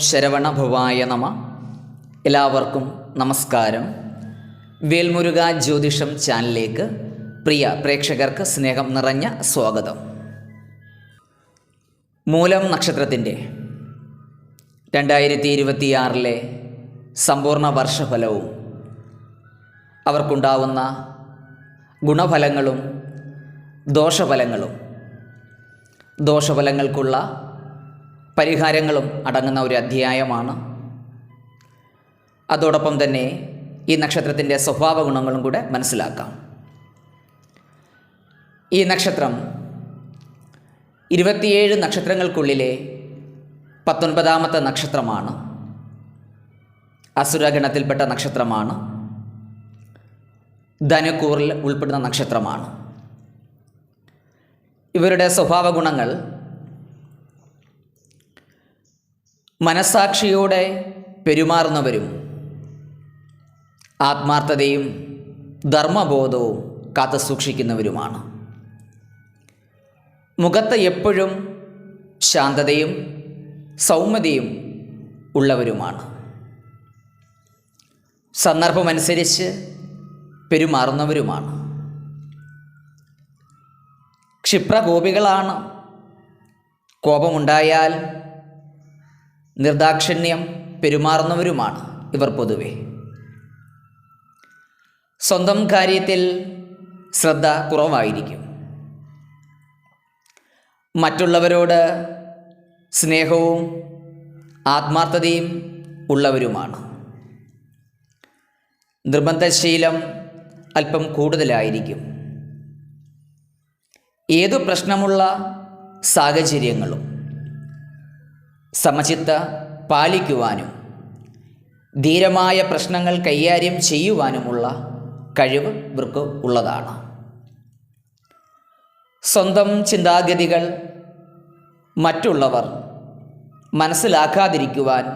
ശരവണഭവായ നമ. എല്ലാവർക്കും നമസ്കാരം. വേൽമുരുക ജ്യോതിഷം ചാനലിലേക്ക് പ്രിയ പ്രേക്ഷകർക്ക് സ്നേഹം നിറഞ്ഞ സ്വാഗതം. മൂലം നക്ഷത്രത്തിൻ്റെ 2026 സമ്പൂർണ്ണ വർഷഫലവും അവർക്കുണ്ടാവുന്ന ഗുണഫലങ്ങളും ദോഷഫലങ്ങൾക്കുള്ള പരിഹാരങ്ങളും അടങ്ങുന്ന ഒരു അധ്യായമാണ്. അതോടൊപ്പം തന്നെ ഈ നക്ഷത്രത്തിൻ്റെ സ്വഭാവ ഗുണങ്ങളും കൂടെ മനസ്സിലാക്കാം. ഈ നക്ഷത്രം 27 നക്ഷത്രങ്ങൾക്കുള്ളിലെ 19ാമത്തെ നക്ഷത്രമാണ്. അസുരഗണത്തിൽപ്പെട്ട നക്ഷത്രമാണ്. ധനുക്കൂറിൽ ഉൾപ്പെടുന്ന നക്ഷത്രമാണ്. ഇവരുടെ സ്വഭാവ ഗുണങ്ങൾ മനസ്സാക്ഷിയോടെ പെരുമാറുന്നവരും ആത്മാർത്ഥതയും ധർമ്മബോധവും കാത്തു സൂക്ഷിക്കുന്നവരുമാണ്. മുഖത്ത് എപ്പോഴും ശാന്തതയും സൗമ്യതയും ഉള്ളവരുമാണ്. സന്ദർഭമനുസരിച്ച് പെരുമാറുന്നവരുമാണ്. ക്ഷിപ്രകോപികളാണ്. കോപമുണ്ടായാൽ നിർദാക്ഷിണ്യം പെരുമാറുന്നവരുമാണ് ഇവർ പൊതുവെ. സ്വന്തം കാര്യത്തിൽ ശ്രദ്ധ കുറവായിരിക്കും. മറ്റുള്ളവരോട് സ്നേഹവും ആത്മാർത്ഥതയും ഉള്ളവരുമാണ്. നിർബന്ധശീലം അല്പം കൂടുതലായിരിക്കും. ഏതു പ്രശ്നമുള്ള സാഹചര്യങ്ങളും സമചിത്ത പാലിക്കുവാനും ധീരമായ പ്രശ്നങ്ങൾ കൈകാര്യം ചെയ്യുവാനുമുള്ള കഴിവ് ഇവർക്ക് ഉള്ളതാണ്. സ്വന്തം ചിന്താഗതികൾ മറ്റുള്ളവർ മനസ്സിലാക്കാതിരിക്കുവാൻ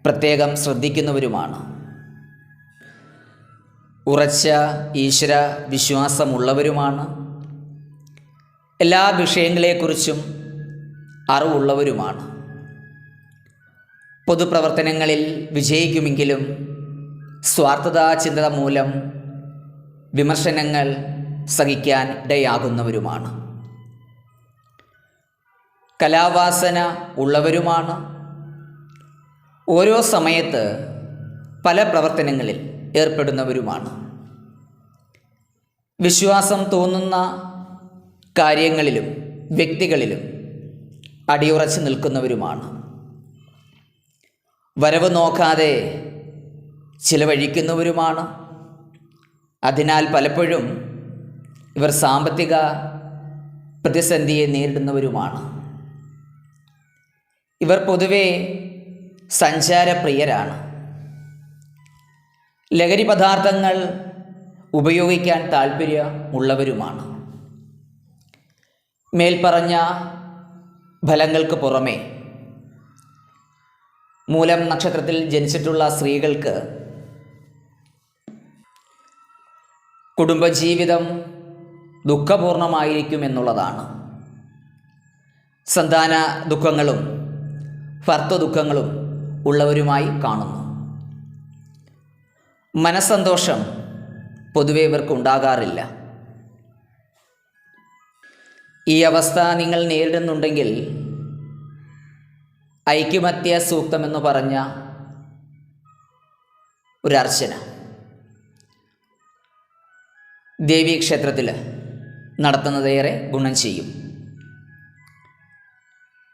പ്രത്യേകം ശ്രദ്ധിക്കുന്നവരുമാണ്. ഉറച്ച ഈശ്വര വിശ്വാസമുള്ളവരുമാണ്. എല്ലാ വിഷയങ്ങളെക്കുറിച്ചും അറിവുള്ളവരുമാണ്. പൊതുപ്രവർത്തനങ്ങളിൽ വിജയിക്കുമെങ്കിലും സ്വാർത്ഥതാ ചിന്ത മൂലം വിമർശനങ്ങൾ സഹിക്കാൻ ഇടയാകുന്നവരുമാണ്. കലാവാസന ഉള്ളവരുമാണ്. ഓരോ സമയത്ത് പല പ്രവർത്തനങ്ങളിൽ ഏർപ്പെടുന്നവരുമാണ്. വിശ്വാസം തോന്നുന്ന കാര്യങ്ങളിലും വ്യക്തികളിലും അടിയുറച്ച് നിൽക്കുന്നവരുമാണ്. വരവ് നോക്കാതെ ചിലവഴിക്കുന്നവരുമാണ്. അതിനാൽ പലപ്പോഴും ഇവർ സാമ്പത്തിക പ്രതിസന്ധിയെ നേരിടുന്നവരുമാണ്. ഇവർ പൊതുവെ സഞ്ചാരപ്രിയരാണ്. ലഹരി പദാർത്ഥങ്ങൾ ഉപയോഗിക്കാൻ താല്പര്യമുള്ളവരുമാണ്. മേൽപ്പറഞ്ഞ ഫലങ്ങൾക്ക് പുറമെ മൂലം നക്ഷത്രത്തിൽ ജനിച്ചിട്ടുള്ള സ്ത്രീകൾക്ക് കുടുംബജീവിതം ദുഃഖപൂർണമായിരിക്കും എന്നുള്ളതാണ്. സന്താന ദുഃഖങ്ങളും ഭർത്തൃ ദുഃഖങ്ങളും ഉള്ളവരുമായി കാണുന്നു. മനസ്സന്തോഷം പൊതുവെ ഇവർക്ക് ഉണ്ടാകാറില്ല. ഈ അവസ്ഥ നിങ്ങൾ നേരിടുന്നുണ്ടെങ്കിൽ ഐക്യമത്യ സൂക്തമെന്ന് പറഞ്ഞ ഒരർച്ചന ദേവീക്ഷേത്രത്തിൽ നടത്തുന്നതേറെ ഗുണം ചെയ്യും.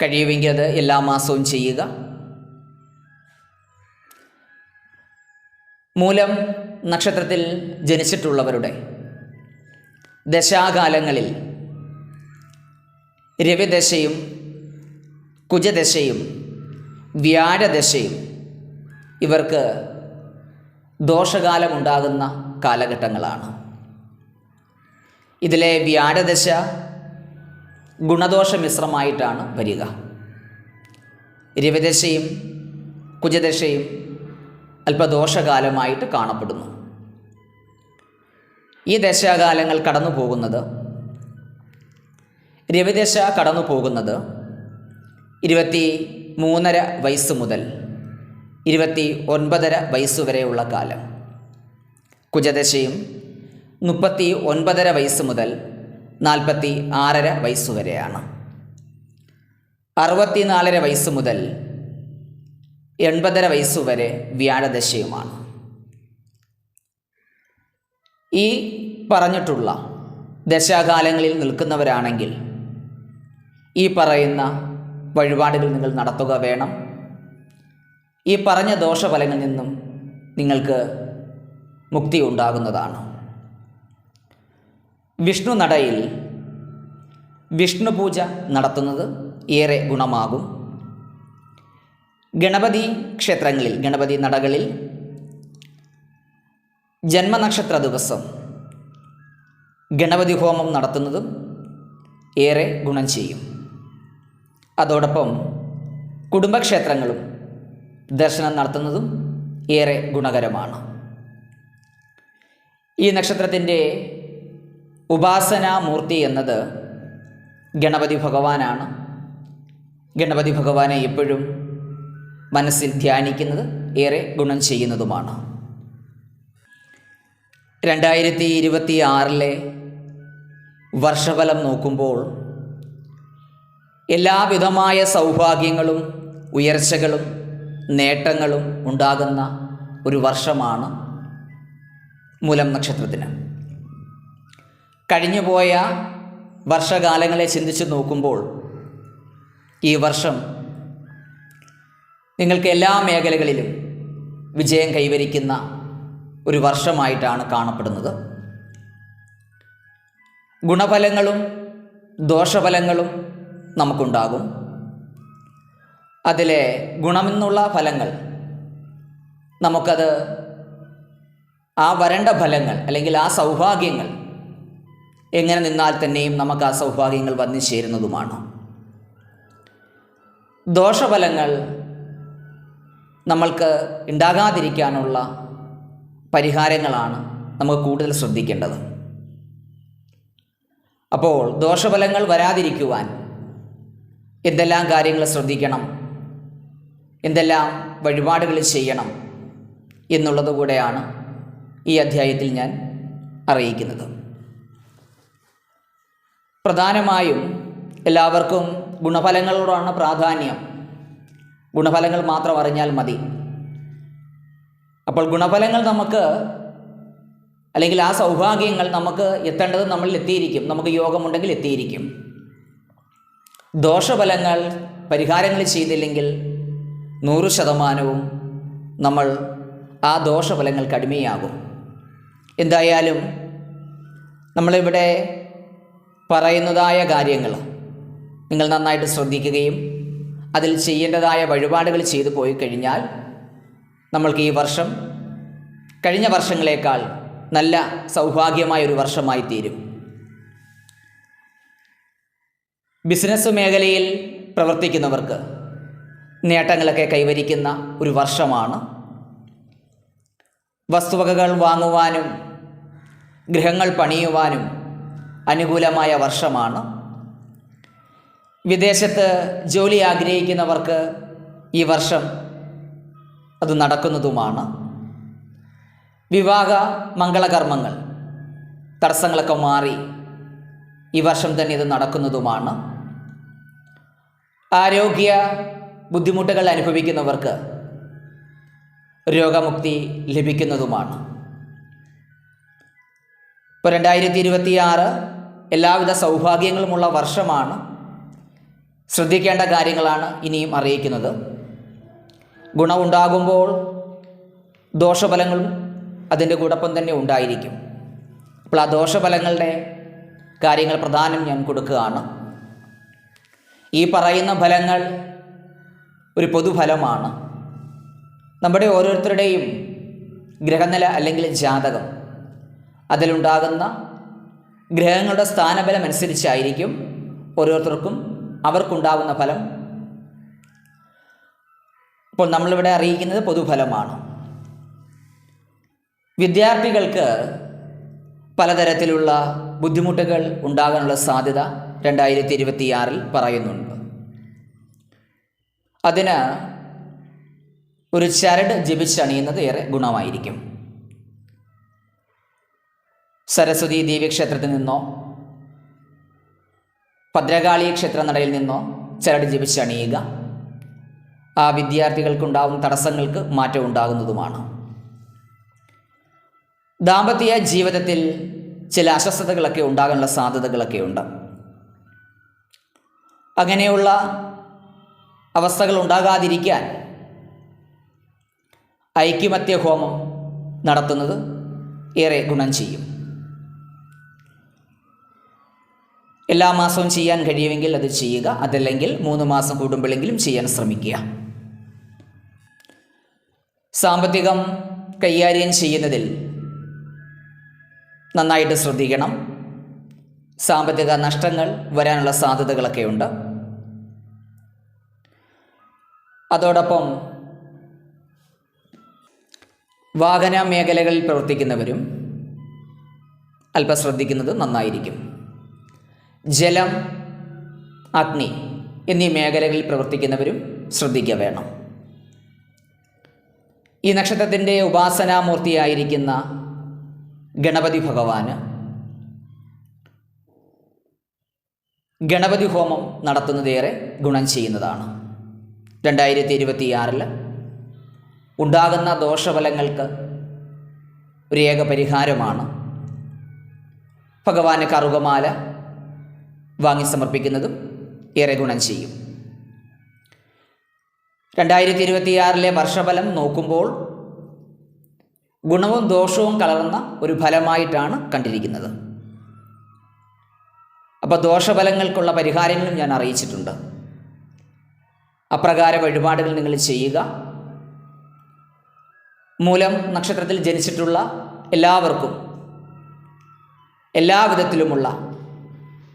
കഴിയുമെങ്കിൽ അത് എല്ലാ മാസവും ചെയ്യുക. മൂലം നക്ഷത്രത്തിൽ ജനിച്ചിട്ടുള്ളവരുടെ ദശാകാലങ്ങളിൽ രവിദശയും കുജദശയും വ്യാഴദശയും ഇവർക്ക് ദോഷകാലമുണ്ടാകുന്ന കാലഘട്ടങ്ങളാണ്. ഇതിലെ വ്യാഴദശ ഗുണദോഷ മിശ്രമായിട്ടാണ് വരിക. രവിദശയും കുജദശയും അല്പദോഷകാലമായിട്ട് കാണപ്പെടുന്നു. ഈ ദശാകാലങ്ങൾ കടന്നു പോകുന്നത് രവിദശ കടന്നു പോകുന്നത് 3.5 വയസ്സ് മുതൽ 29.5 വയസ്സുവരെയുള്ള കാലം. കുജദശയും 39.5 വയസ്സ് മുതൽ 46.5 വയസ്സുവരെയാണ്. 64.5 വയസ്സ് മുതൽ 80.5 വയസ്സുവരെ വ്യാഴദശയുമാണ്. ഈ പറഞ്ഞിട്ടുള്ള ദശാകാലങ്ങളിൽ നിൽക്കുന്നവരാണെങ്കിൽ ഈ പറയുന്ന വഴിപാടുകൾ നിങ്ങൾ നടത്തുക വേണം. ഈ പറഞ്ഞ ദോഷഫലങ്ങളിൽ നിന്നും നിങ്ങൾക്ക് മുക്തി ഉണ്ടാകുന്നതാണ്. വിഷ്ണു നടയിൽ വിഷ്ണു പൂജ നടത്തുന്നത് ഏറെ ഗുണമാകും. ഗണപതി ക്ഷേത്രങ്ങളിൽ, ഗണപതി നടകളിൽ ജന്മനക്ഷത്ര ദിവസം ഗണപതി ഹോമം നടത്തുന്നതും ഏറെ ഗുണം ചെയ്യും. അതോടൊപ്പം കുടുംബക്ഷേത്രങ്ങളും ദർശനം നടത്തുന്നതും ഏറെ ഗുണകരമാണ്. ഈ നക്ഷത്രത്തിൻ്റെ ഉപാസനാമൂർത്തി എന്നത് ഗണപതി ഭഗവാനാണ്. ഗണപതി ഭഗവാനെ എപ്പോഴും മനസ്സിൽ ധ്യാനിക്കുന്നത് ഏറെ ഗുണം ചെയ്യുന്നതുമാണ്. 2026 വർഷഫലം നോക്കുമ്പോൾ എല്ലാവിധമായ സൗഭാഗ്യങ്ങളും ഉയർച്ചകളും നേട്ടങ്ങളും ഉണ്ടാകുന്ന ഒരു വർഷമാണ് മൂലം നക്ഷത്രത്തിന്. കഴിഞ്ഞുപോയ വർഷകാലങ്ങളെ ചിന്തിച്ച് നോക്കുമ്പോൾ ഈ വർഷം നിങ്ങൾക്ക് എല്ലാ മേഖലകളിലും വിജയം കൈവരിക്കുന്ന ഒരു വർഷമായിട്ടാണ് കാണപ്പെടുന്നത്. ഗുണഫലങ്ങളും ദോഷഫലങ്ങളും നമുക്കുണ്ടാകും. അതിലെ ഗുണമെന്നുള്ള ഫലങ്ങൾ നമുക്കത് ആ വരണ്ട ഫലങ്ങൾ അല്ലെങ്കിൽ ആ സൗഭാഗ്യങ്ങൾ എങ്ങനെ നിന്നാൽ തന്നെയും നമുക്ക് ആ സൗഭാഗ്യങ്ങൾ വന്നു ചേരുന്നതുമാണ്. ദോഷഫലങ്ങൾ നമ്മൾക്ക് ഉണ്ടാകാതിരിക്കാനുള്ള പരിഹാരങ്ങളാണ് നമുക്ക് കൂടുതൽ ശ്രദ്ധിക്കേണ്ടത്. അപ്പോൾ ദോഷഫലങ്ങൾ വരാതിരിക്കുവാൻ എന്തെല്ലാം കാര്യങ്ങൾ ശ്രദ്ധിക്കണം, എന്തെല്ലാം വഴിപാടുകൾ ചെയ്യണം എന്നുള്ളത് കൂടെയാണ് ഈ അധ്യായത്തിൽ ഞാൻ അറിയിക്കുന്നത്. പ്രധാനമായും എല്ലാവർക്കും ഗുണഫലങ്ങളോടാണ് പ്രാധാന്യം. ഗുണഫലങ്ങൾ മാത്രം അറിഞ്ഞാൽ മതി. അപ്പോൾ ഗുണഫലങ്ങൾ നമുക്ക് അല്ലെങ്കിൽ ആ സൗഭാഗ്യങ്ങൾ നമുക്ക് എത്തേണ്ടത് നമ്മളിൽ എത്തിയിരിക്കും. നമുക്ക് യോഗമുണ്ടെങ്കിൽ എത്തിയിരിക്കും. ദോഷഫലങ്ങൾ പരിഹാരങ്ങൾ ചെയ്തില്ലെങ്കിൽ 100% നമ്മൾ ആ ദോഷഫലങ്ങൾക്ക് അടിമയാകും. എന്തായാലും നമ്മളിവിടെ പറയുന്നതായ കാര്യങ്ങൾ നിങ്ങൾ നന്നായിട്ട് ശ്രദ്ധിക്കുകയും അതിൽ ചെയ്യേണ്ടതായ വഴിപാടുകൾ ചെയ്തു പോയി കഴിഞ്ഞാൽ നമ്മൾക്ക് ഈ വർഷം കഴിഞ്ഞ വർഷങ്ങളേക്കാൾ നല്ല സൗഭാഗ്യമായൊരു വർഷമായി തീരും. ബിസിനസ് മേഖലയിൽ പ്രവർത്തിക്കുന്നവർക്ക് നേട്ടങ്ങളൊക്കെ കൈവരിക്കുന്ന ഒരു വർഷമാണ്. വസ്തുവകകൾ വാങ്ങുവാനും ഗൃഹങ്ങൾ പണിയുവാനും അനുകൂലമായ വർഷമാണ്. വിദേശത്ത് ജോലി ആഗ്രഹിക്കുന്നവർക്ക് ഈ വർഷം അത് നടക്കുന്നതുമാണ്. വിവാഹ മംഗളകർമ്മങ്ങൾ തടസ്സങ്ങളൊക്കെ മാറി ഈ വർഷം തന്നെ ഇത് നടക്കുന്നതുമാണ്. ആരോഗ്യ ബുദ്ധിമുട്ടുകൾ അനുഭവിക്കുന്നവർക്ക് രോഗമുക്തി ലഭിക്കുന്നതുമാണ്. ഇപ്പോൾ 2026 എല്ലാവിധ സൗഭാഗ്യങ്ങളുമുള്ള വർഷമാണ്. ശ്രദ്ധിക്കേണ്ട കാര്യങ്ങളാണ് ഇനിയും അറിയിക്കുന്നത്. ഗുണമുണ്ടാകുമ്പോൾ ദോഷഫലങ്ങളും അതിൻ്റെ കൂടൊപ്പം തന്നെ ഉണ്ടായിരിക്കും. അപ്പോൾ ആ ദോഷഫലങ്ങളുടെ കാര്യങ്ങൾ പ്രധാനം ഞാൻ കൊടുക്കുകയാണ്. ഈ പറയുന്ന ഫലങ്ങൾ ഒരു പൊതുഫലമാണ്. നമ്മുടെ ഓരോരുത്തരുടെയും ഗ്രഹനില അല്ലെങ്കിൽ ജാതകം, അതിലുണ്ടാകുന്ന ഗ്രഹങ്ങളുടെ സ്ഥാനബലം അനുസരിച്ചായിരിക്കും ഓരോരുത്തർക്കും അവർക്കുണ്ടാകുന്ന ഫലം. അപ്പോൾ നമ്മളിവിടെ അറിയിക്കുന്നത് പൊതുഫലമാണ്. വിദ്യാർത്ഥികൾക്ക് പലതരത്തിലുള്ള ബുദ്ധിമുട്ടുകൾ ഉണ്ടാകാനുള്ള സാധ്യത 2026 പറയുന്നുണ്ട്. അതിന് ഒരു ചരട് ജപിച്ചണിയുന്നത് ഏറെ ഗുണമായിരിക്കും. സരസ്വതി ദേവീക്ഷേത്രത്തിൽ നിന്നോ ഭദ്രകാളി ക്ഷേത്രനടയിൽ നിന്നോ ചരട് ജപിച്ചണിയുക ആ വിദ്യാർത്ഥികൾക്കുണ്ടാകുന്ന തടസ്സങ്ങൾക്ക് മാറ്റം ഉണ്ടാകുന്നതുമാണ്. ദാമ്പത്യ ജീവിതത്തിൽ ചില അസ്വസ്ഥതകളൊക്കെ ഉണ്ടാകാനുള്ള സാധ്യതകളൊക്കെ ഉണ്ട്. അങ്ങനെയുള്ള അവസ്ഥകൾ ഉണ്ടാകാതിരിക്കാൻ ഐക്യമത്യ ഹോമം നടത്തുന്നത് ഏറെ ഗുണം ചെയ്യും. എല്ലാ മാസവും ചെയ്യാൻ കഴിയുമെങ്കിൽ അത് ചെയ്യുക, അതല്ലെങ്കിൽ 3 മാസം കൂടുമ്പോഴെങ്കിലും ചെയ്യാൻ ശ്രമിക്കുക. സാമ്പത്തികം കൈകാര്യം ചെയ്യുന്നതിൽ നന്നായിട്ട് ശ്രദ്ധിക്കണം. സാമ്പത്തിക നഷ്ടങ്ങൾ വരാനുള്ള സാധ്യതകളൊക്കെ ഉണ്ട്. അതോടൊപ്പം വാഹന മേഖലകളിൽ പ്രവർത്തിക്കുന്നവരും അല്പം ശ്രദ്ധിക്കുന്നത് നന്നായിരിക്കും. ജലം, അഗ്നി എന്നീ മേഖലകളിൽ പ്രവർത്തിക്കുന്നവരും ശ്രദ്ധിക്കുക വേണം. ഈ നക്ഷത്രത്തിൻ്റെ ഉപാസനാമൂർത്തിയായിരിക്കുന്ന ഗണപതി ഭഗവാന് ഗണപതി ഹോമം നടത്തുന്നതേറെ ഗുണം ചെയ്യുന്നതാണ്. 2026 ഉണ്ടാകുന്ന ദോഷഫലങ്ങൾക്ക് ഒരു ഏക പരിഹാരമാണ് ഭഗവാന് കറുകമാല വാങ്ങി സമർപ്പിക്കുന്നതും ഏറെ ഗുണം ചെയ്യും. 2026 വർഷഫലം നോക്കുമ്പോൾ ഗുണവും ദോഷവും കലർന്ന ഒരു ഫലമായിട്ടാണ് കണ്ടിരിക്കുന്നത്. അപ്പോൾ ദോഷഫലങ്ങൾക്കുള്ള പരിഹാരങ്ങളും ഞാൻ അറിയിച്ചിട്ടുണ്ട്. അപ്രകാര വഴിപാടുകൾ നിങ്ങൾ ചെയ്യുക. മൂലം നക്ഷത്രത്തിൽ ജനിച്ചിട്ടുള്ള എല്ലാവർക്കും എല്ലാവിധത്തിലുമുള്ള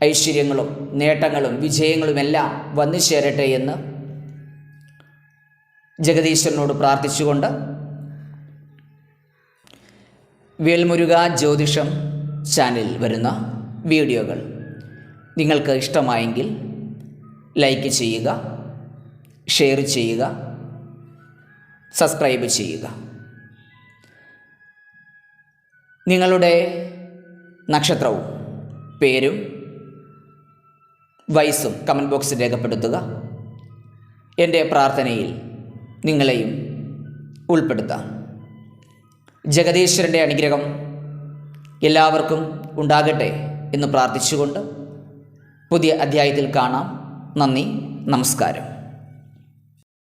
ഐശ്വര്യങ്ങളും നേട്ടങ്ങളും വിജയങ്ങളുമെല്ലാം വന്നു ചേരട്ടെ എന്ന് ജഗദീശ്വരനോട് പ്രാർത്ഥിച്ചുകൊണ്ട് വേൽമുരുക ജ്യോതിഷം ചാനലിൽ വരുന്ന വീഡിയോകൾ നിങ്ങൾക്ക് ഇഷ്ടമായെങ്കിൽ ലൈക്ക് ചെയ്യുക, ഷെയർ ചെയ്യുക, സബ്സ്ക്രൈബ് ചെയ്യുക. നിങ്ങളുടെ നക്ഷത്രവും പേരും വയസ്സും കമൻറ്റ് ബോക്സിൽ രേഖപ്പെടുത്തുക. എൻ്റെ പ്രാർത്ഥനയിൽ നിങ്ങളെയും ഉൾപ്പെടുത്താം. ജഗദീശ്വരൻ്റെ അനുഗ്രഹം എല്ലാവർക്കും ഉണ്ടാകട്ടെ എന്ന് പ്രാർത്ഥിച്ചുകൊണ്ട് പുതിയ അധ്യായത്തിൽ കാണാം. നന്ദി, നമസ്കാരം.